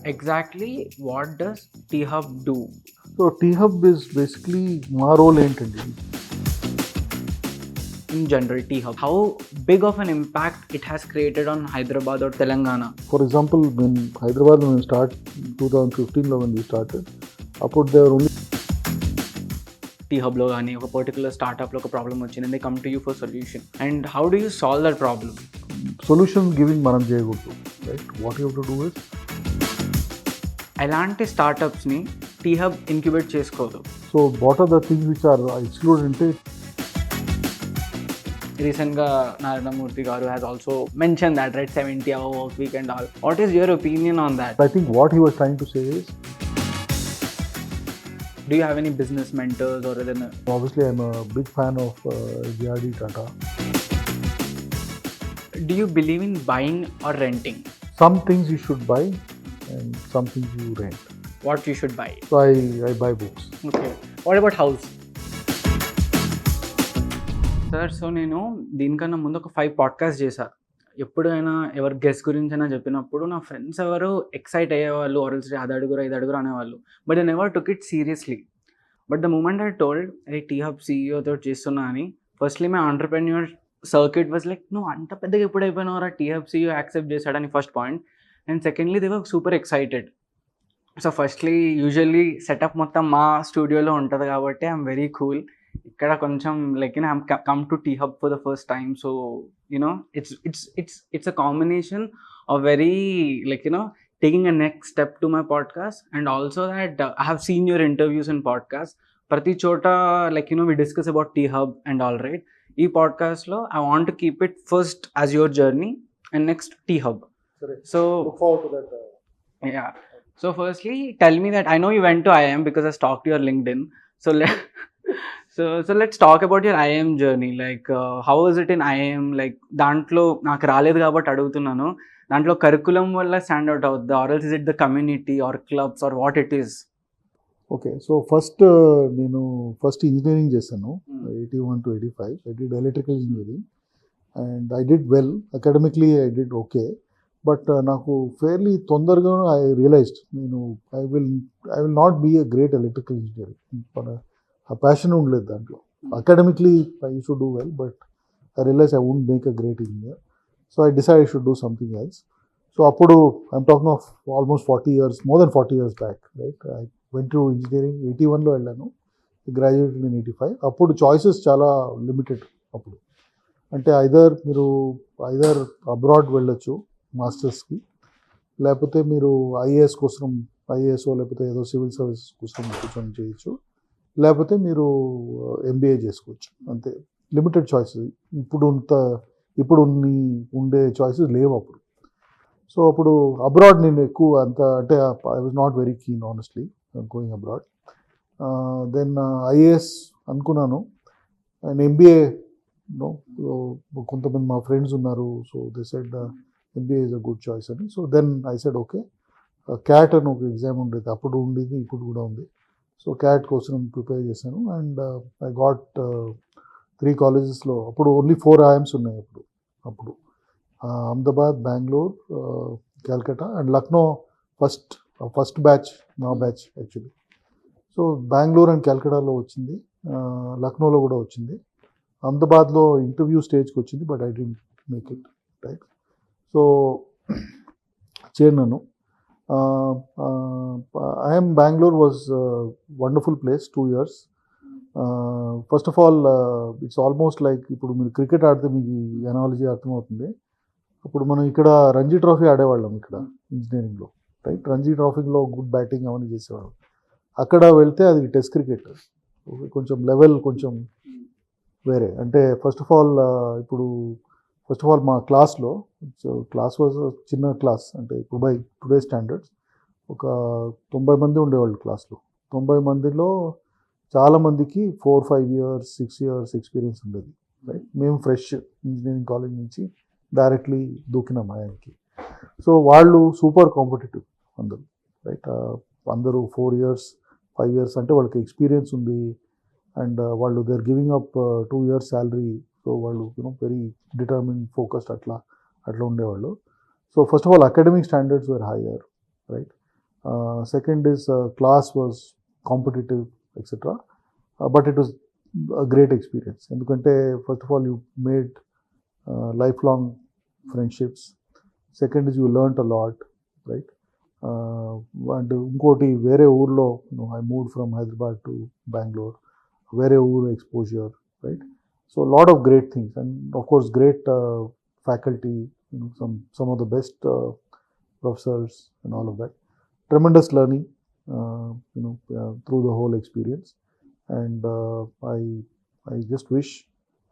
Exactly what does T-Hub do? So T-Hub is basically మా role ఏంటండి. In general, T-Hub, how big of an impact it has created on Hyderabad or Telangana? For example మేము హైదరాబాద్లో మేము start 2015లో when we started, అప్పుడు there were only T-Hubలో కానీ ఒక particular స్టార్టప్లో ఒక ప్రాబ్లమ్ వచ్చింది and they come to you for solution. And how do you solve that problem? solution giving మనం చేయకూడదు, right. What you have to do is ఎలాంటి స్టార్టప్స్ని T-Hub ఇంక్యుబేట్ చేసుకోదు. So what are the things which are exclude అంటే రీసెంట్గా నారాయణమూర్తి గారు has also mention that, right, 70-hour work week and all. What is your opinion on that? I think what he was trying to say is, Do you have any business mentors or other? obviously I'm a big fan of JRD Tata. Do you believe in buying or renting? Some things you should buy and some things you rent. What you should buy? So I buy books. Okay. What about house? Sir, so నేను దీనికన్నా ముందు ఒక 5 podcast చేశాను. ఎప్పుడైనా ఎవరి guest గురించి అయినా చెప్పినప్పుడు నా ఫ్రెండ్స్ ఎవరు ఎక్సైట్ అయ్యేవాళ్ళు, ఆర్ఎల్స్ అది అడుగురు ఇది అడుగురు అనేవాళ్ళు. But I never took it seriously. But the moment I told అరే T-Hub సీఈఓతో చేస్తున్నా అని, firstly my entrepreneur circuit was like, నువ్వు అంత పెద్దగా ఎప్పుడు అయిపోయినావు రా, T-Hub సీఈఓ యాక్సెప్ట్ చేశాడని first point. And secondly they were super excited. So firstly usually setup మొత్తం మా స్టూడియోలో ఉంటుంది కాబట్టి ఐఎమ్ వెరీ కూల్. ఇక్కడ కొంచెం like I'm come to T-Hub for the first time. So it's a combination of very like taking a next step to my podcast, and also that I have seen your interviews in podcast. Prati chota like we discuss about T-Hub and all, right. Ee podcast lo I want to keep it first as your journey and next T-Hub. Correct. So Look forward to that. yeah. So firstly, tell me that I know you went to IIM because I stalked your LinkedIn. So let's talk about your IIM journey. Like how was it in IIM? Like దాంట్లో నాకు రాలేదు కాబట్టి అడుగుతున్నాను. దాంట్లో curriculum వల్ల stand out అవుద్దా, or else is it the community or clubs or what it is? Okay, so first నేను engineering చేశాను 81 to 85. I did electrical engineering and I did well. Academically I did okay. But నాకు fairly తొందరగా I realised నేను I will not be a great electrical engineer. ఆ passion ఉండలేదు దాంట్లో. Academically I should do well, but I realise I won't make a great engineer. So I decide I should do something else. So అప్పుడు I'm talking of almost 40 years, more than 40 years back, right. I went to engineering 81లో వెళ్ళాను, graduate in 85. అప్పుడు choices చాలా limited. అప్పుడు అంటే మీరు either abroad వెళ్ళొచ్చు మాస్టర్స్కి, లేకపోతే మీరు ఐఏఎస్ కోసం ఐఏఎస్ఓ లేకపోతే ఏదో సివిల్ సర్వీసెస్ కోసం కూర్చొని చేయొచ్చు, లేకపోతే మీరు ఎంబీఏ చేసుకోవచ్చు. అంతే, లిమిటెడ్ చాయిసెస్. ఇప్పుడు ఉండే చాయిసెస్ లేవు అప్పుడు. సో అప్పుడు అబ్రాడ్ నేను ఎక్కువ అంత అంటే I was not very keen honestly going abroad. Then IAS అనుకున్నాను అండ్ ఎంబీఏ కొంతమంది మా ఫ్రెండ్స్ ఉన్నారు, so they said MBA is a good choice అని. So then I said okay. CAT అని ఒక ఎగ్జామ్ ఉండేది, అప్పుడు ఉండేది, ఇప్పుడు కూడా ఉంది. సో క్యాట్ కోసం ప్రిపేర్ చేశాను అండ్ ఐ గాట్ 3 కాలేజెస్లో. అప్పుడు ఓన్లీ 4 IIMs ఉన్నాయి అప్పుడు Ahmedabad, Bengaluru, Calcutta and Lucknow. First batch నా batch actually. So Bengaluru and కలకత్తాలో వచ్చింది, లక్నోలో కూడా వచ్చింది. అహ్మదాబాద్లో ఇంటర్వ్యూ స్టేజ్కి వచ్చింది, but I don't make it, right. So చేరినాను. IIM Bangalore was a wonderful place, 2 years. First of all, it's almost like ఇప్పుడు మీరు క్రికెట్ ఆడితే మీకు ఎనాలజీ అర్థమవుతుంది. అప్పుడు మనం ఇక్కడ రంజీ ట్రోఫీ ఆడేవాళ్ళం ఇక్కడ ఇంజనీరింగ్లో, రైట్. రంజీ ట్రోఫీలో గుడ్ బ్యాటింగ్ అవన్నీ చేసేవాళ్ళం. అక్కడ వెళ్తే అది టెస్ట్ క్రికెట్, కొంచెం లెవెల్ కొంచెం వేరే. అంటే ఫస్ట్ ఆఫ్ ఆల్ మా క్లాస్లో, క్లాస్ వాజ్ చిన్న క్లాస్, అంటే ఇప్పుడు బై టుడే స్టాండర్డ్స్ ఒక 90 మంది ఉండేవాళ్ళు క్లాస్లో. 90 మందిలో చాలామందికి 4-5 years 6 years ఎక్స్పీరియన్స్ ఉండేది, రైట్. మేము ఫ్రెష్ ఇంజనీరింగ్ కాలేజ్ నుంచి డైరెక్ట్లీ దూకినాం ఆయనకి. సో వాళ్ళు సూపర్ కాంపిటేటివ్ అందరూ, రైట్. అందరూ 4 years 5 years అంటే వాళ్ళకి ఎక్స్పీరియన్స్ ఉంది అండ్ వాళ్ళు they are giving up 2 years salary. సో వాళ్ళు వెరీ డిటర్మిన్, ఫోకస్డ్ అట్లా ఉండేవాళ్ళు. So first of all academic standards were higher, right. Second is class was competitive, etc. But it was a great experience. ఎందుకంటే first of all you made lifelong friendships. Second is you learnt a lot, right? And ఇంకోటి వేరే ఊర్లో I move from Hyderabad to Bengaluru, వేరే ఊరు exposure, right? So lot of great things and of course great faculty, some of the best professors and all of that. Tremendous learning, through the whole experience, and I just wish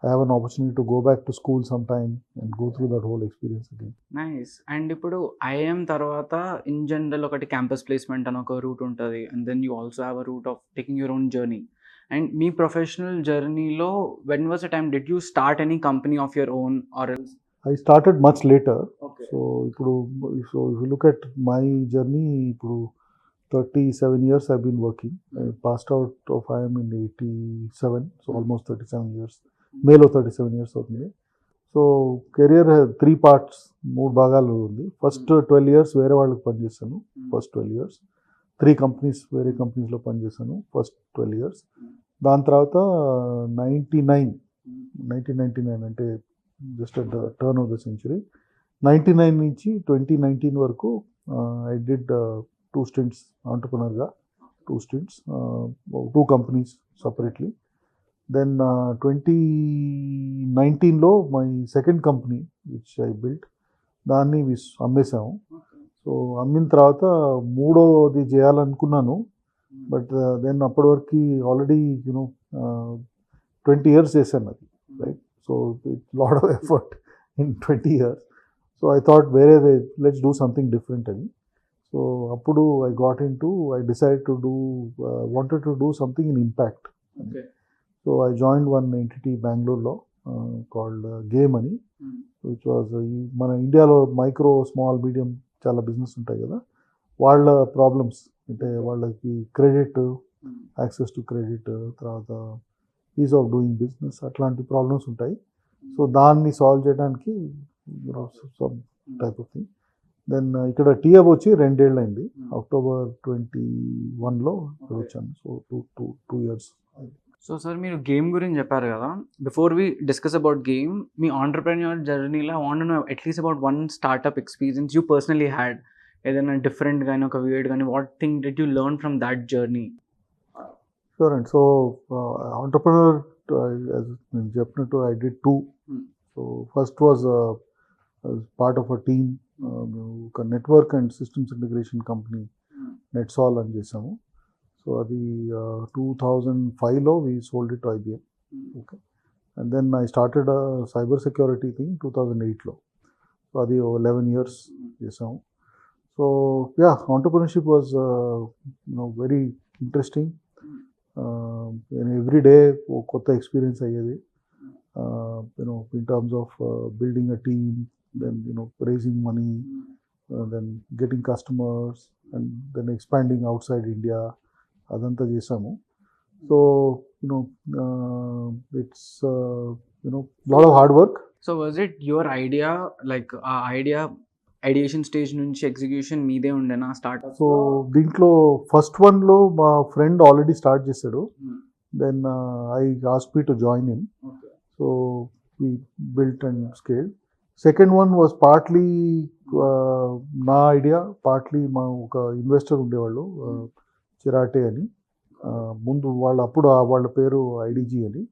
I have an opportunity to go back to school sometime and go through that whole experience again. Nice. And ఇప్పుడు IIM తర్వాత in general ఒకటి campus placement అని ఒక route ఉంటుంది, and then you also have a route of taking your own journey. And మీ professional జర్నీలో when was a time did you start any company of your own or else? I started much later. Okay. So if you look at my journey, 37 years I've been working. I passed out of IIM in 87, so almost 37 years. Male 37 years అవుతుంది. So career 3 parts, 3 భాగాలు ఉంది. First 12 years వేరే వాళ్ళకి పనిచేశాను. First 12 years 3 companies, వేరే కంపెనీస్లో పనిచేశాను first 12 years. దాని తర్వాత 1999 అంటే just at the turn of the century, 99 నుంచి 2019 వరకు ఐ డిడ్ 2 stints ఆంటర్ప్రెనర్గా, 2 stints, 2 companies separately. Then 2019లో my second company which I built, దాన్ని అమ్మేసాము. సో అమ్మిన తర్వాత మూడోది చేయాలనుకున్నాను, బట్ దెన్ అప్పటి వరకు ఆల్రెడీ 20 years చేశాను అది, right? So lot of effort in 20 years. So I thought let's do something different అని. సో అప్పుడు I decided to wanted to do something in impact. Okay. So I joined one entity Bangalore called Game అని, which was మన ఇండియాలో micro small medium చాలా business ఉంటాయి కదా, వాళ్ళ problems అంటే వాళ్ళకి క్రెడిట్, యాక్సెస్ టు క్రెడిట్, తర్వాత ఈజ్ ఆఫ్ డూయింగ్ బిజినెస్, అట్లాంటి ప్రాబ్లమ్స్ ఉంటాయి. సో దాన్ని సాల్వ్ చేయడానికి some type of thing. Then ఇక్కడ టీఎఫ్ వచ్చి 2 years అయింది. October 21లో ఇక్కడ వచ్చాను. So 2 years. సో సార్ మీరు గేమ్ గురించి చెప్పారు కదా, before we discuss about game, మీ ఆంటర్ప్రెన్యూర్ జర్నీలో I want to know at least about one startup experience you personally had, ఏదైనా డిఫరెంట్ కానీ ఒక వీర్డ్ కానీ, what thing did you learn from that journey? Sure. And so entrepreneur, as నేను చెప్పినట్టు I did 2. So first was as part of a team, ఒక network and systems integration company Netsol అని చేసాము. So అది 2005లో we sold it to IBM. Okay. And then I started a cyber security thing 2008లో. So అది 11 years చేసాము. So yeah, entrepreneurship was very interesting. Every day కొత్త experience అయ్యేది, in terms of building a team, then raising money, then getting customers, and then expanding outside India, అదంతా చేసాము. So it's lot of hard work. So was it your idea, like ఆ ideation stage నుంచి execution మీదే ఉండేనా startup? So దీంట్లో first వన్లో మా friend already start చేశాడు. Then I asked me to join him. So we built and scaled. Second one was partly నా idea, partly మా ఒక ఇన్వెస్టర్ ఉండేవాళ్ళు చిరాటే అని, ముందు అప్పుడు వాళ్ళ పేరు ఐడిజీ అని.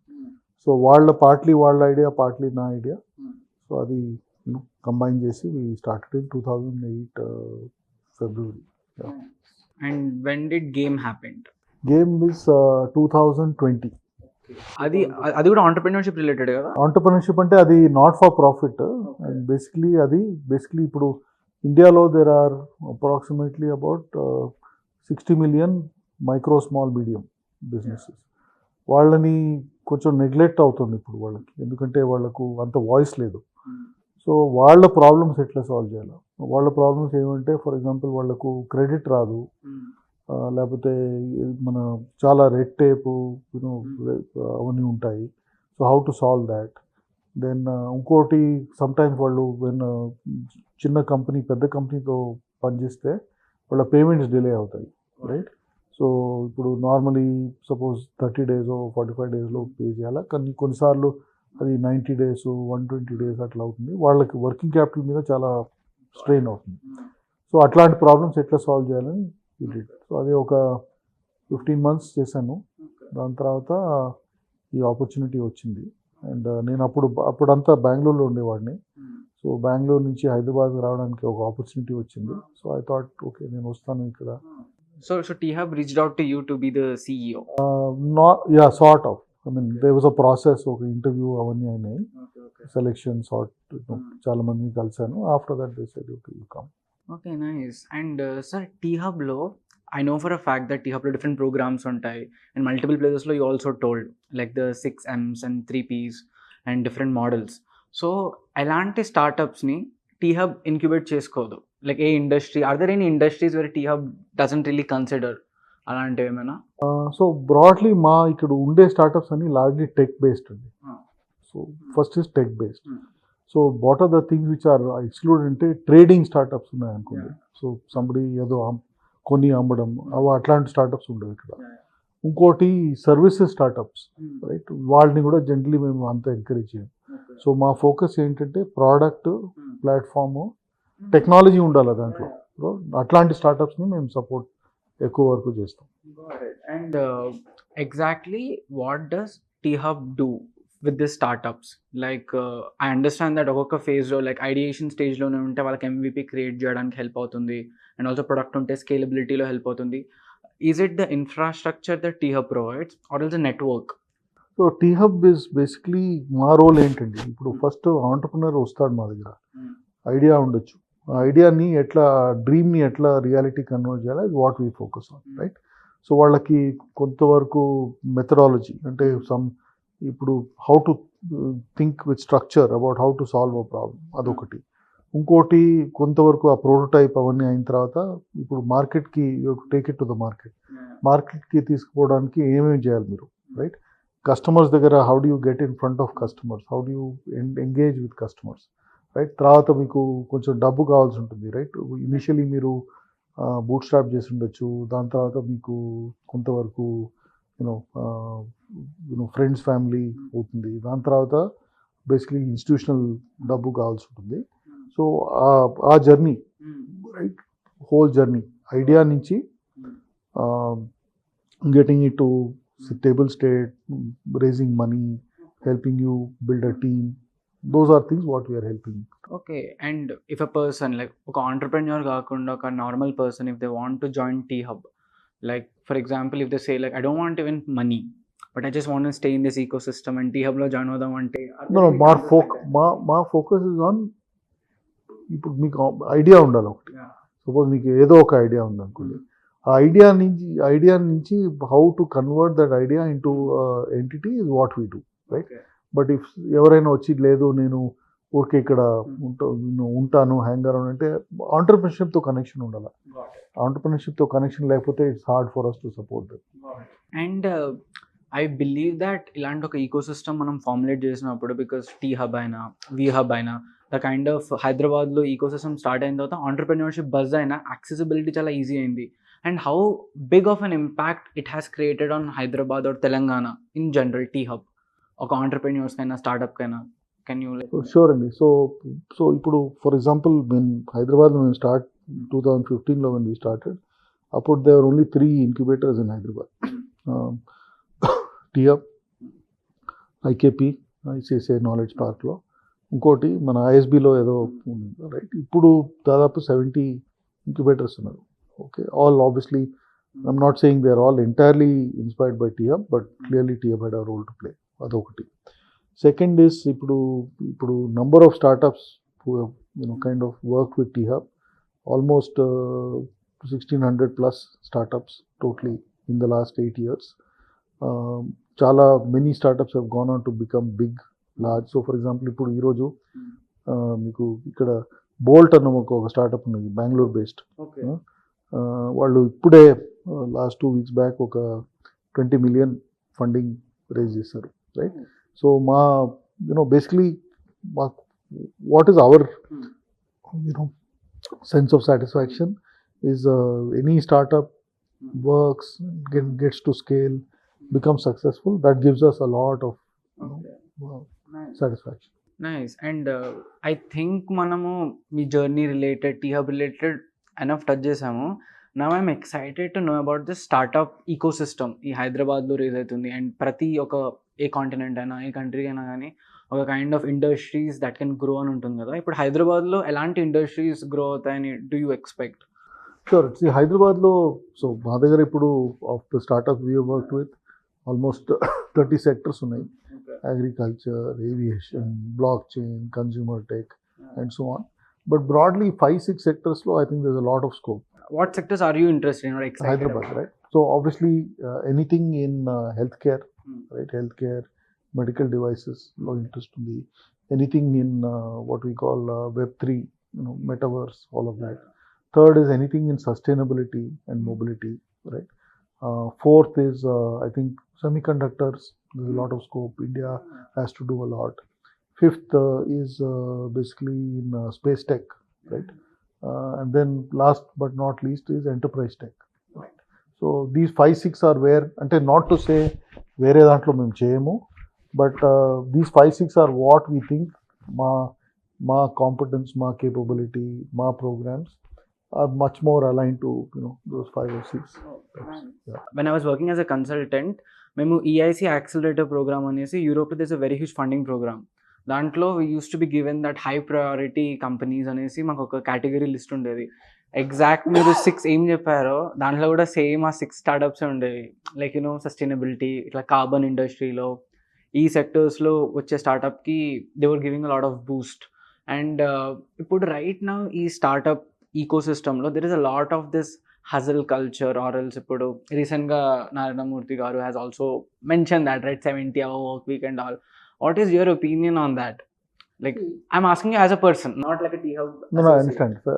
సో పార్ట్లీ వాళ్ళ ఐడియా, పార్ట్లీ నా ఐడియా. సో అది కంబైన్ చేసి we started in 2008 February. Yeah. And when did game happen? Game is 2020. అది కూడా ఆంటర్ప్రెన్యూర్షిప్ రిలేటెడ్ కదా? ఆంటర్ప్రెన్యూర్షిప్ అంటే అది not for profit. And basically ఇప్పుడు ఇండియాలో there are approximately about 60 million micro small medium businesses. వాళ్ళని కొంచెం నెగ్లెక్ట్ అవుతుంది ఇప్పుడు వాళ్ళకి, ఎందుకంటే వాళ్ళకు అంత వాయిస్ లేదు. సో వాళ్ళ ప్రాబ్లమ్స్ ఎట్లా సాల్వ్ చేయాలి? వాళ్ళ ప్రాబ్లమ్స్ ఏమంటే, ఫర్ ఎగ్జాంపుల్ వాళ్ళకు క్రెడిట్ రాదు, లేకపోతే మన చాలా రెడ్ టేపు అవన్నీ ఉంటాయి. So how to solve that? Then ఇంకోటి, సమ్టైమ్స్ వాళ్ళు చిన్న కంపెనీ పెద్ద కంపెనీతో పనిచేస్తే వాళ్ళ పేమెంట్స్ డిలే అవుతాయి, రైట్? సో ఇప్పుడు నార్మలీ సపోజ్ 30 days 45 daysలో పే చేయాలా, కానీ కొన్నిసార్లు అది 90 days 120 days అట్లా అవుతుంది. వాళ్ళకి వర్కింగ్ క్యాపిటల్ మీద చాలా స్ట్రెయిన్ అవుతుంది. సో అట్లాంటి ప్రాబ్లమ్స్ ఎట్లా సాల్వ్ చేయాలని డిడ్. సో అది ఒక 15 months చేశాను. దాని తర్వాత ఈ ఆపర్చునిటీ వచ్చింది. అండ్ నేను అప్పుడంతా బెంగళూరులో ఉండేవాడిని. సో బెంగళూరు నుంచి హైదరాబాద్ రావడానికి ఒక ఆపర్చునిటీ వచ్చింది. సో ఐ థాట్ ఓకే నేను వస్తాను ఇక్కడ. So T-Hub reached out to you to be the CEO. Sort of. I mean, there was a process, ఒక ఇంటర్వ్యూ అవన్నీ అయినాయి, సెలెక్షన్ చాలా మందిని కలిసాను. After that they said okay you come. Okay, nice. And sir, T-Hub లో I know for a fact that T-Hub లో different programs ఉంటాయి, and multiple places లో you also told like the 6 M's and 3 P's and different models. So ఎలాంటి స్టార్టప్స్ని T-Hub incubate చేసుకోదు? Like ఏ industry, or other any industries where T-Hub doesn't really consider అలాంటివి ఏమైనా? So broadly మా ఇక్కడ ఉండే స్టార్టప్స్ అన్ని లార్జ్లీ టెక్ బేస్డ్ అండి. So first is tech based. So what are the things which are exclude అంటే ట్రేడింగ్ స్టార్టప్స్ ఉన్నాయి అనుకోండి. సో సంబడి ఏదో కొని అమ్మడం అట్లాంటి స్టార్టప్స్ ఉండవు ఇక్కడ. ఇంకోటి సర్వీసెస్ స్టార్టప్స్, రైట్? వాళ్ళని కూడా జనరలీ మేము అంత ఎంకరేజ్ చేయం. సో మా ఫోకస్ ఏంటంటే ప్రోడక్ట్, ప్లాట్ఫామ్, టెక్నాలజీ ఉండాలి దాంట్లో. అట్లాంటి స్టార్టప్స్ని మేము సపోర్ట్ ఎక్కువ వరకు చేస్తాం. And exactly what does T-Hub do with this startups? Like I understand that ఒక్కొక్క ఫేజ్లో లైక్ ఐడియేషన్ స్టేజ్లోనే ఉంటే వాళ్ళకి MVP క్రియేట్ చేయడానికి హెల్ప్ అవుతుంది, అండ్ ఆల్సో ప్రొడక్ట్ ఉంటే స్కేలబిలిటీలో హెల్ప్ అవుతుంది. Is it the infrastructure that T-Hub provides or is the network? So T-Hub is basically మా రోల్ ఏంటండి, ఇప్పుడు ఫస్ట్ ఆంటర్ప్రినర్ వస్తాడు మా దగ్గర, ఐడియా ఉండొచ్చు, ఆ ఐడియాని ఎట్లా, డ్రీమ్ని ఎట్లా రియాలిటీ కన్వర్ట్ చేయాలి, అది what we focus on, right? So వాళ్ళకి కొంతవరకు మెథడాలజీ అంటే ఇప్పుడు how to think with structure about how to solve a problem, అదొకటి. ఇంకోటి కొంతవరకు ఆ ప్రోటోటైప్ అవన్నీ అయిన తర్వాత ఇప్పుడు మార్కెట్కి టేక్ ఇట్ టు ద మార్కెట్కి తీసుకుపోవడానికి ఏమేమి చేయాలి మీరు, రైట్? కస్టమర్స్ దగ్గర how do you get in front of customers, how do you engage with customers, right? తర్వాత మీకు కొంచెం డబ్బు కావాల్సి ఉంటుంది, రైట్? ఇనిషియలీ మీరు బూట్ స్ట్రాప్ చేసి ఉండొచ్చు, దాని తర్వాత మీకు కొంతవరకు యూనో ఫ్రెండ్స్, ఫ్యామిలీ అవుతుంది, దాని తర్వాత బేసిక్లీ ఇన్స్టిట్యూషనల్ డబ్బు కావాల్సి ఉంటుంది. సో ఆ journey, right, whole journey, idea నుంచి getting it to stable state, raising money, helping you build a team. Those are things what we are helping. Okay, and if a person like ఒక entrepreneur కాకుండా ఒక normal person, if they want to join T-Hub, like for example if they say like I don't want even money but I just want to stay in this ecosystem and T-Hub లో join అవుదాం అంటే? No, మా focus is on, ఇప్పుడు మీకు idea ఉండాలి ఒకటి. Suppose మీకు ఏదో ఒక ఐడియా ఉంది అనుకోండి, ఆ ఐడియా నుంచి how to convert that idea into entity is what we do, right? But if ఎవరైనా వచ్చి లేదు నేను ఊరికే ఇక్కడ ఉంటాను హ్యాంగ్ అరౌండ్ అంటే, ఆంటర్ప్రినర్షిప్తో కనెక్షన్ ఉండాలి. ఆంటర్ప్రినర్షిప్తో కనెక్షన్ లేకపోతే it's hard for us to support that. And I believe that ఇలాంటి ఒక ఈకో సిస్టమ్ మనం ఫార్ములేట్ చేసినప్పుడు, బికాస్ T-Hub అయినా V-Hub అయినా ద కైండ్ ఆఫ్ హైదరాబాద్లో ఈకో సిస్టమ్ స్టార్ట్ అయిన తర్వాత ఆంటర్ప్రినర్షిప్ బజ్ అయినా యాక్సెసిబిలిటీ చాలా ఈజీ అయింది. And how big of an impact it has created on Hyderabad or Telangana in general, T-Hub? ఒక entrepreneurs కైనా స్టార్ట్అప్ కైనా, కెన్ యూ? షూర్ అండి. సో ఇప్పుడు ఫర్ ఎగ్జాంపుల్ హైదరాబాద్లో మేము 2015లో when we started, అప్పుడు there were only 3 incubators in Hyderabad. T-Hub, IKP, ICSA knowledge పార్క్లో, ఇంకోటి మన ISBలో ఏదో ఉంది, రైట్? ఇప్పుడు దాదాపు 70 incubators ఉన్నారు. Okay, all obviously, I'm not saying they're all entirely inspired by T-Hub, but clearly T-Hub had a role to play. Adokati. Second is ఇప్పుడు number of startups who have kind of worked with T-Hub, almost 1600 plus startups totally in the last 8 years. Chala many startups have gone on to become big, large. So for example, ఇప్పుడు ఈరోజు మీకు ఇక్కడ bolt అన్న ఒక startup ఉన్నది, Bengaluru based. వాళ్ళు ఇప్పుడే last 2 weeks back ఒక 20 million ఫండింగ్ రేజ్ చేశారు, రైట్? సో మా basically what is our sense of satisfaction is any startup works, gets to scale, becomes successful, that gives us a lot of Nice. satisfaction. Nice. And I think మనము మీ journey related, T-Hub related enough touch చేసాము. Now I'm excited to know about this startup ecosystem ఈ హైదరాబాద్లో raise అవుతుంది. And ప్రతి ఏ continent అయినా, ఏ country అయినా కానీ ఒక kind of industries that can grow అని ఉంటుంది కదా. ఇప్పుడు హైదరాబాద్లో ఎలాంటి ఇండస్ట్రీస్ గ్రో అవుతాయని డూ యూ ఎక్స్పెక్ట్? షూర్. హైదరాబాద్లో సో మా దగ్గర ఇప్పుడు of the startup we work with almost 30 sectors ఉన్నాయి. Agriculture, aviation, blockchain, consumer tech, and so on. But broadly, 5-6 sectors, I think there's a lot of scope. What sectors are you interested in or excited Hyderabad, about? right? So obviously, anything in healthcare, right? Healthcare, medical devices, no interest in the anything in what we call Web3, metaverse, all of that. Third is anything in sustainability and mobility, right? Fourth is I think semiconductors. There's a lot of scope. India has to do a lot. Fifth is basically in space tech, right? And then last but not least is enterprise tech. Right? So these 5-6 are where, and not to say where dantlo mem cheyemo, but these 5-6 are what we think ma competence, ma capability, ma programs are much more aligned to those 5 or 6. Yeah. When I was working as a consultant, మేము EIC accelerator programme అనేసి యూరోప్లో this a very huge funding programme. దాంట్లో we use to be given that high priority companies అనేసి మాకు ఒక category list ఉండేది. Exact మీరు 6 ఏం చెప్పారో దాంట్లో కూడా సేమ్ ఆ 6 స్టార్టప్స్ ఉండేవి. లైక్ సస్టైనబిలిటీ, ఇట్లా కార్బన్ ఇండస్ట్రీలో ఈ సెక్టర్స్లో వచ్చే స్టార్టప్కి they were giving a lot of boost. And ఇప్పుడు రైట్ నౌ ఈ స్టార్టప్ ఈకో సిస్టంలో there is a lot of this hustle culture, or else ఇప్పుడు రీసెంట్గా నారాయణమూర్తి గారు has also mention that, right, 70-hour work week and all. What is your opinion on that? Like, I'm asking you as a person, not like a T-Hub. No, I understand. So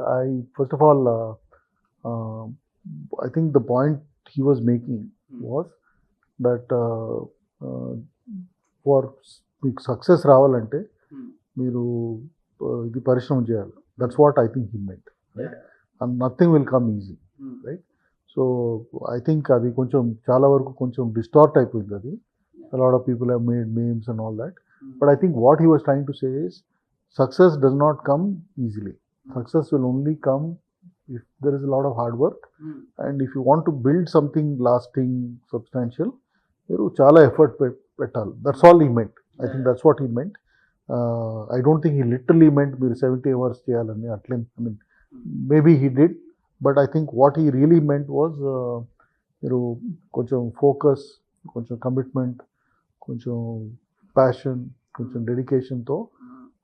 first of all, I think the point he was making was that for success రావాలంటే మీరు ఇది పరిశ్రమ చేయాలి. That's what I think he meant, right? And nothing will come easy. Right? So I think అది కొంచెం చాలా వరకు కొంచెం డిస్టార్ట్ అయిపోయింది అది. A lot of people have made memes and all that. But I think what he was trying to say is success does not come easily. Success will only come if there is a lot of hard work. And if you want to build something lasting, substantial, మీరు చాలా effort పెట్టాలి. That's all he meant. I think that's what he meant. I don't think he literally meant మీరు 70 hours చేయాలని అట్లే. I mean, maybe he did. But I think what he really meant was కొంచెం focus, కొంచెం commitment, కొంచెం passion, కొంచెం డెడికేషన్తో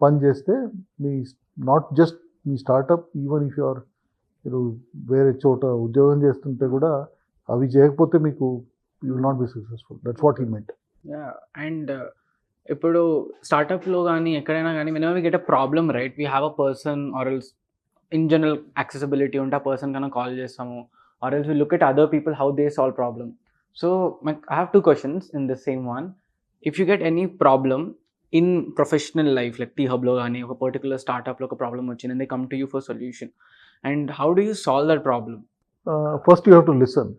పని చేస్తే మీ నాట్ జస్ట్ మీ స్టార్టప్, ఈవెన్ ఇఫ్ యూఆర్ మీరు వేరే చోట ఉద్యోగం చేస్తుంటే కూడా అవి చేయకపోతే మీకు you will not be successful. That's what he meant. And ఇప్పుడు స్టార్టప్లో కానీ ఎక్కడైనా కానీ whenever we get a problem, right, we have a person or else in general accessibility ఉంటే ఆ పర్సన్ కన్నా కాల్ చేస్తాము, or else we look at other people how they solve problem. So I have 2 questions in the same one. If you get any problem in professional life, like టీ హబ్లో కానీ ఒక particular స్టార్టప్లో ఒక problem వచ్చింది and they come to you for solution, and how do you solve that problem? First you have to listen,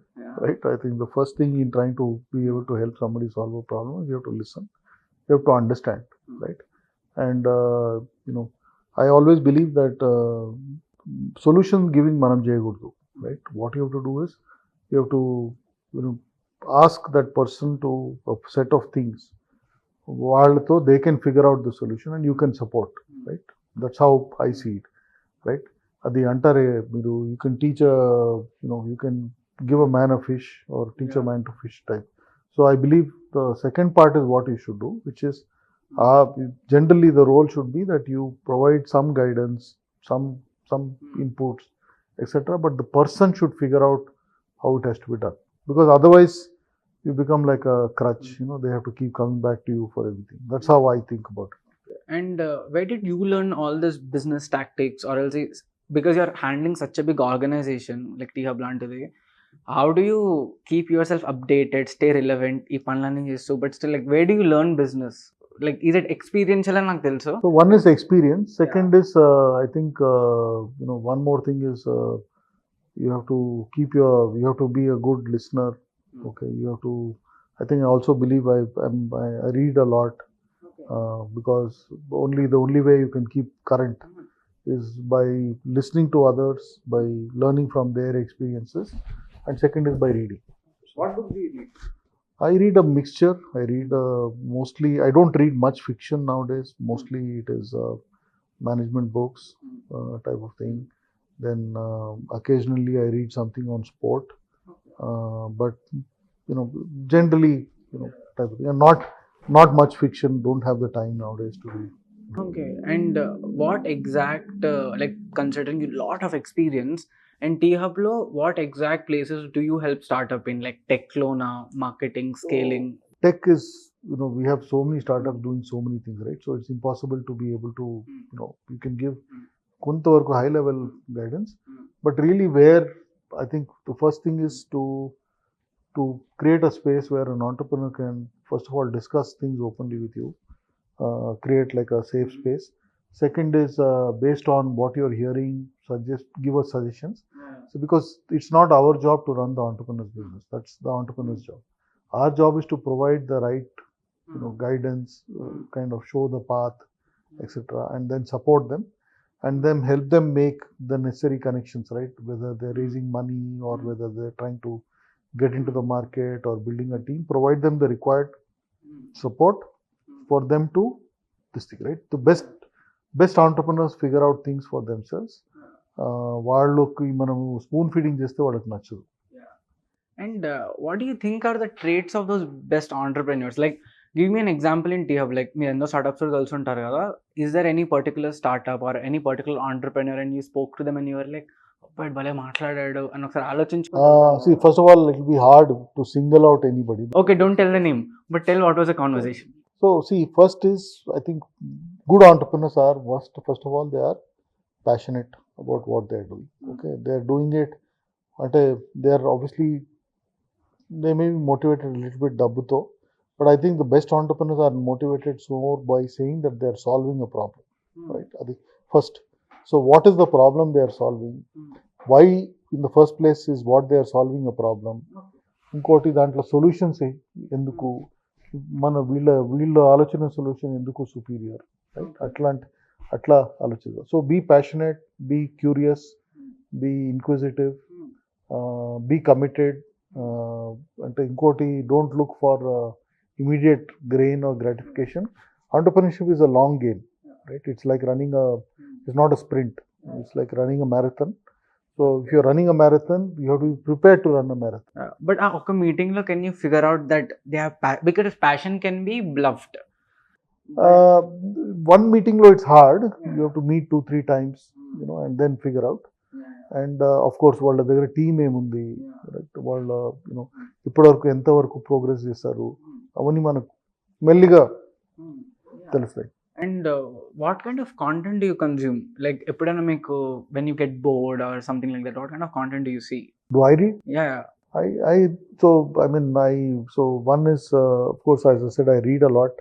right? I think the first thing in trying to be able to help somebody solve a problem is you have to listen, you have to understand, right? And I always believe that solution giving manam cheyakudadu, right? What you have to do is you have to ask that person to a set of things వాళ్ళతో they can figure out the solution and you can support, right? That's how I see it, right? అది అంటారే మీరు you can teach you can give a man a fish or teach a man to fish type. So I believe the second part is what you should do, which is generally the role should be that you provide some guidance, some inputs, etc. But the person should figure out how it has to be done, because otherwise you become like a crutch. They have to keep coming back to you for everything. That's how I think about it. And where did you learn all this business tactics, or else because you're handling such a big organization like T-Hub లాంటిది, how do you keep yourself updated, stay relevant, ఈ పనులన్నీ చేస్తూ, but still, like, where do you learn business? Like, is it experiential అని నాకు తెలుసు. So one is experience. Second is I think one more thing is you have to you have to be a good listener. Okay, you have to. I think I also believe I read a lot because the only way you can keep current is by listening to others, by learning from their experiences, and second is by reading. What book do you read? I read a mixture. I read mostly. I don't read much fiction nowadays. Mostly it is management books type of thing. Then occasionally I read something on sport, but generally type of thing. And not much fiction. Don't have the time nowadays to read. Okay, and what exact, like considering you lot of experience, and T Hub lo, what exact places do you help startup in, like tech lona, marketing, scaling? Tech is, we have so many startups doing so many things, right? So it's impossible to be able to, you can give కొంతవరకు high level guidance, but really where I think the first thing is to create a space where an entrepreneur can first of all discuss things openly with you, create like a safe space. Second is based on what you're hearing, give us suggestions. So because it's not our job to run the entrepreneur's business, that's the entrepreneur's job. Our job is to provide the right guidance, kind of show the path, etc., and then support them, and then help them make the necessary connections, right? Whether they're raising money or whether they're trying to get into the market or building a team, provide them the required support for them to this thing, right? The best entrepreneurs figure out things for themselves. వాళ్ళకి మనం spoon feeding చేస్తే వాళ్ళకి నచ్చదు. And what do you think are the traits of those best entrepreneurs? Like, give me an example in T Hub. Like, మీరు ఎన్నో startups లో కలుసుంటారు కదా. Is there any particular startup or any particular entrepreneur and you spoke to them and you were like, అబ్బాయి భలే మాట్లాడాడు అని ఒకసారి ఆలోచించు. See, first of all, it will be hard to single out anybody. Okay, don't tell the name, but tell what was the conversation. So, see, first is, I think good entrepreneurs are, first of all, they are passionate about what they are doing. Okay, they are doing it, they are obviously, they may be motivated a little bit dabbuto, but I think the best entrepreneurs are motivated more by saying that they are solving a problem, right? First, so what is the problem they are solving? Why in the first place is what they are solving a problem? ఇంకోటి దాంట్లో solutions ఎందుకు మన వీళ్ళ ఆలోచన solution ఎందుకు superior, right? అట్లా ఆలోచిద్దాం. So be passionate, be curious, be inquisitive, be committed. అంటే ఇంకోటి don't look for immediate gain or gratification. Entrepreneurship is a long game, right? It's like it's not a sprint. It's like running a marathon. So if you're running a marathon, you have to be prepared to run a marathon. But ఒక meeting లో can you figure out that they have because passion can be bluffed. One meeting lo it's hard. You have to meet 2-3 times, and then figure out. And of course వాళ్ళ దగ్గర team ఏముంది, right? వాళ్ళ ఇప్పటివరకు ఎంతవరకు progress చేశారు, అవన్నీ మనకు మెల్లిగా తెలుస్తాయి. And what kind of content do you consume? Like ఎప్పుడైనా మీకు when you get bored or something like that, what kind of content do you see? Do I read? Yeah. So one is of course, as I said, I read a lot.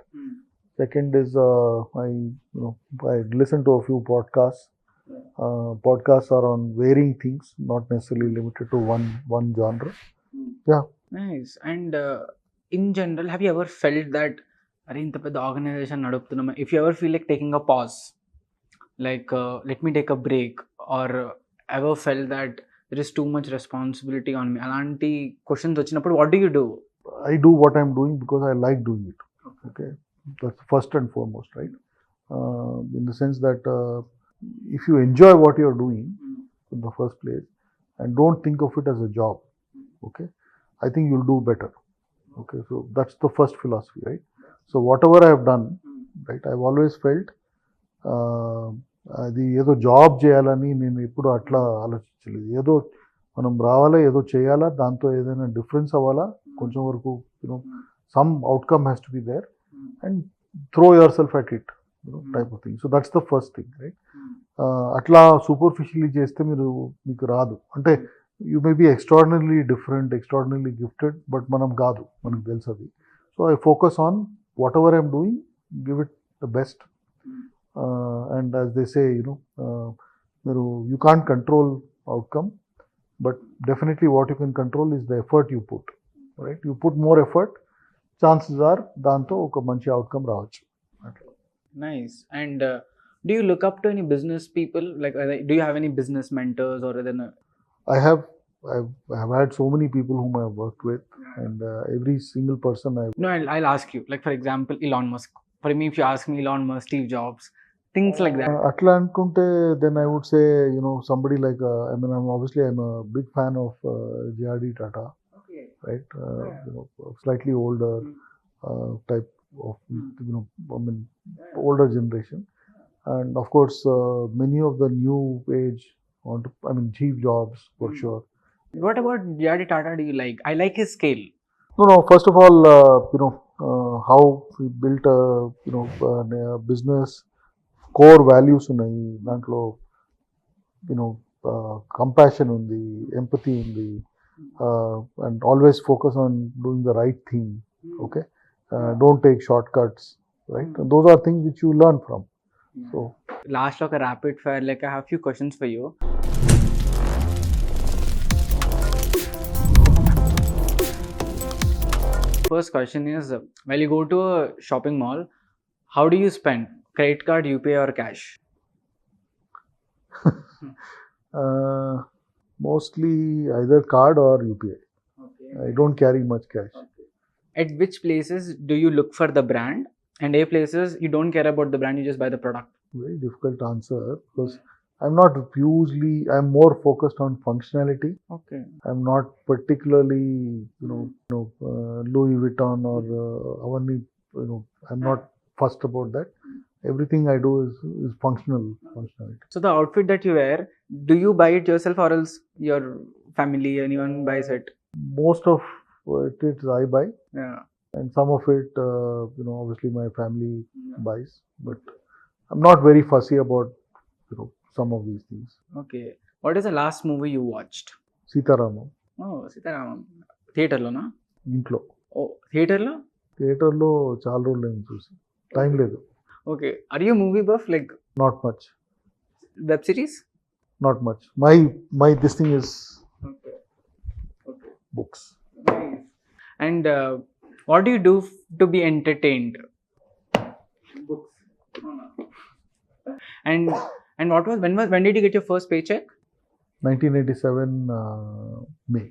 Second is I listen to a few podcasts. Podcasts are on varying things, not necessarily limited to one genre. Yeah. Nice. And in general, have you ever felt that అరే ఇంత పెద్ద organisation నడుపుతున్నాం, if you ever feel like taking a pause, like let me take a break, or ever felt that there is too much responsibility on me, అలాంటి questions వచ్చినప్పుడు what do you do? I do what I'm doing because I like doing it. Okay, that's first and foremost, right? In the sense that if you enjoy what you're doing in the first place and don't think of it as a job, okay, I think you'll do better. Okay, so that's the first philosophy, right? So whatever I have done, right, I've always felt అది ఏదో job చేయాలని నేను ఎప్పుడు అట్లా ఆలోచించలేదు. ఏదో మనం రావాలా, ఏదో చేయాలా, దాంతో ఏదైనా డిఫరెన్స్ అవ్వాలా, కొంచెం వరకు some outcome has to be there and throw yourself at it, type of thing. So that's the first thing, right? అట్లా సూపర్ఫిషియల్లీ చేస్తే మీకు రాదు. అంటే you may be extraordinarily different, extraordinarily gifted, but మనం కాదు, మనకు తెలుసు అది. So I focus on whatever I'm doing, give it the best. And as they say, you can't control outcome, But definitely what you can control is the effort you put, right? You put more effort, chances are దాంతో ఒక మంచి outcome రావచ్చు. Nice. And do you look up to any business people? Like, do you have any business mentors or then? I've had so many people whom I've worked with, and every single person No, I'll ask you. Like, for example, Elon Musk. For me, if you ask me Elon Musk, Steve Jobs, things like that. అట్లా అనుకుంటే then I would say, somebody like I'm a big fan of JRD Tata, Okay. right? Slightly older type of older generation, and of course many of the new age Steve Jobs for sure. What about J.R.D. Tata do you like? I like his scale. No, first of all, how he built a business, core values ఉన్నాయి దాంట్లో, compassion ఉంది, empathy ఉంది, and always focus on doing the right thing. Okay, don't take shortcuts, right? Those are things which you learn from. So Last like a rapid fire, like I have few questions for you. First question is, when you go to a shopping mall, how do you spend? Credit card, UPI or cash? Mostly either card or UPI. Okay. I don't carry much cash. Okay. At which places do you look for the brand, and a places you don't care about the brand, you just buy the product? Very difficult to answer because I'm more focused on functionality. Okay. I'm not particularly, Louis Vuitton or Avani, I'm not fussed about that. Everything I do is functionality. So the outfit that you wear, do you buy it yourself or else your family, anyone buys it? Most of it I buy, Yeah. and some of it, obviously my family buys. But I'm not very fussy about, some of these things. Okay. What is the last movie you watched? Sitaramam. Oh, Sitaramam. Theater lo na? ఇంట్లో. Oh, theater lo? థియేటర్లో చాలా రోజులు ఏం చూసి time లేదు. Okay. Are you a movie buff? Like Not much. web series? Not much. My this thing is Okay. Okay. books. Nice. And what do you do to be entertained? Books. And when did you get your first paycheck? 1987 May.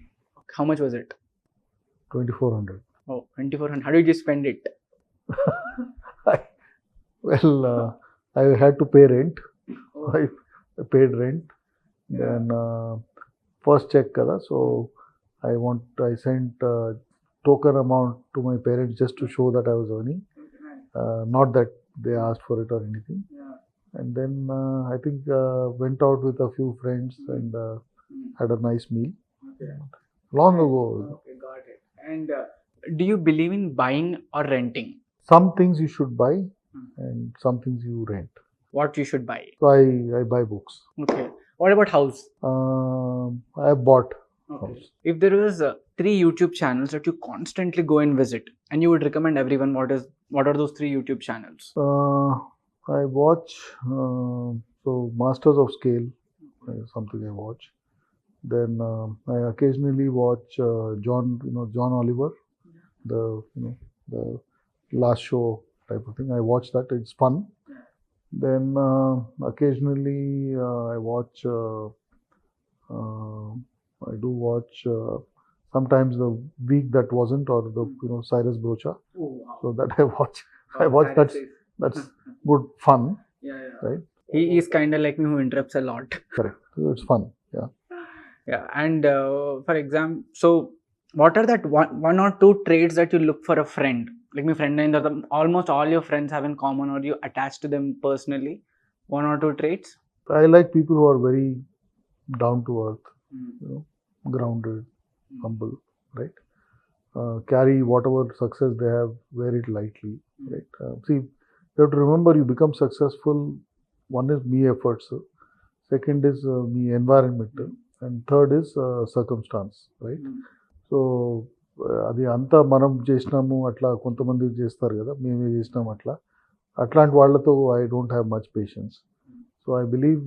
How much was it? 2400. Oh, 2400. How did you spend it? Well, I had to pay rent. I paid rent. Then first check kada, so I sent token amount to my parents just to show that I was earning, not that they asked for it or anything. And then I think went out with a few friends and had a nice meal. Long ago. Okay, got it. And do you believe in buying or renting? Some things you should buy and some things you rent. What you should buy? So I buy books. Okay. What about house? I have bought house. If there was 3 YouTube channels that you constantly go and visit, and you would recommend everyone, what are those 3 YouTube channels? I watch so Masters of Scale is something I watch. Then I occasionally watch John Oliver, the last show type of thing. I watch that. It's fun. Then occasionally I watch. I do watch sometimes the week that wasn't, or the Cyrus Brocha. Oh, wow. So that I watch. I watch that. That's good fun. Yeah. Right. He is kind of like me, who interrupts a lot. Correct. It's fun. Yeah. Yeah. And for example, so what are that one or two traits that you look for a friend? Like my friend, and almost all your friends have in common, or you attach to them personally. 1 or 2 traits. I like people who are very down to earth, grounded, humble, right? Carry whatever success they have, wear it lightly, right? See, you have to remember, you become successful. One is me efforts, second is me environment, and third is circumstance, right? So అది అంతా మనం చేసినాము అట్లా కొంతమంది చేస్తారు కదా, మేమే చేసినాము అట్లాంటి వాళ్ళతో I don't have much patience. So I believe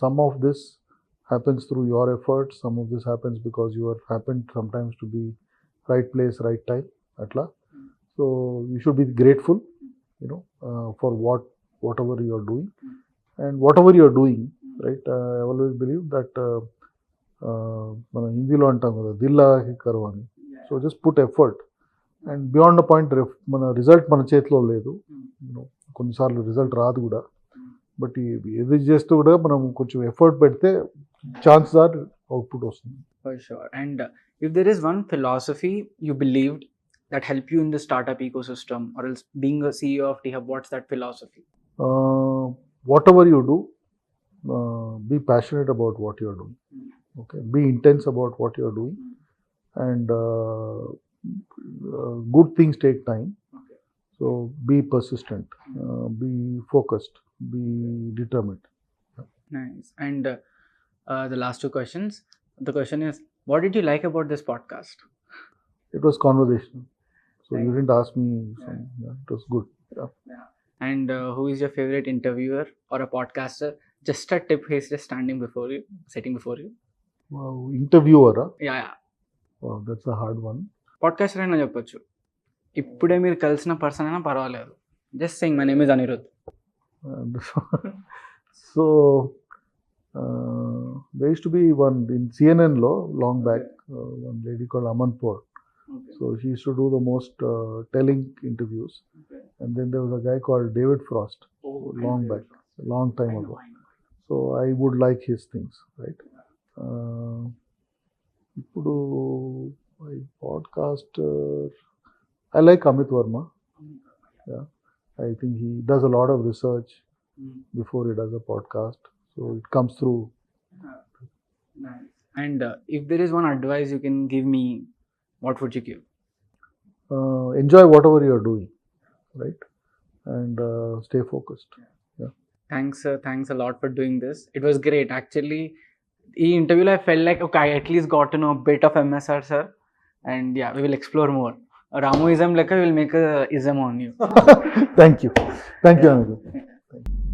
some of this happens through your efforts. Some of this happens because you are happened sometimes to be right place, right time. Atla. So you should be grateful, for whatever you are doing, and whatever you are doing, right? I always believe that మన హిందీలో అంటాం కదా దిల్లా కరో అని. So just put effort and beyond the point మన result మన చేతిలో లేదు. కొన్నిసార్లు రిజల్ట్ రాదు కూడా, బట్ ఏది చేస్తూ కూడా మనం కొంచెం ఎఫర్ట్ పెడితే ఛాన్సెస్ ఆర్ అవుట్పుట్ వస్తుంది. For sure. And if there is one philosophy you believed that helped you in the startup ecosystem or else being a CEO of T-Hub, what's that philosophy? Whatever you do, be passionate about what you are doing. Okay, be intense about what you are doing, and good things take time. Okay. So be persistent, be focused, be determined. Nice. And the last two questions. The question is, what did you like about this podcast? It was conversational, so Right. you didn't ask me. It was good. Yeah. And who is your favorite interviewer or a podcaster? Just a tip, he's just standing before you, sitting before you. Wow, interviewer. Yeah. Wow, that's a hard one. Podcaster అయినా చెప్పొచ్చు, ఇప్పుడే మీరు కలిసిన person అయినా పర్వాలేదు. Just saying my name is Anirudh. And so there used to be one in CNN law long back, one lady called Amanpur. So she used to do the most telling interviews. And then there was a guy called David Frost, long back, a long time ago. So I would like his things, right? ఇప్పుడు my podcaster, I like Amit Verma. Yeah, I think he does a lot of research before he does a podcast, so it comes through. Nice. And if there is one advice you can give me, what would you give? Enjoy whatever you are doing, right? And stay focused. Yeah. Thanks a lot for doing this. It was great. Actually, ఈ ఇంటర్వ్యూలో I felt like, okay, I at least got to know a bit of MSR, sir. And yeah, we will explore more. Ramoism leka will make a ism on you. Thank you. Thank you, Anand.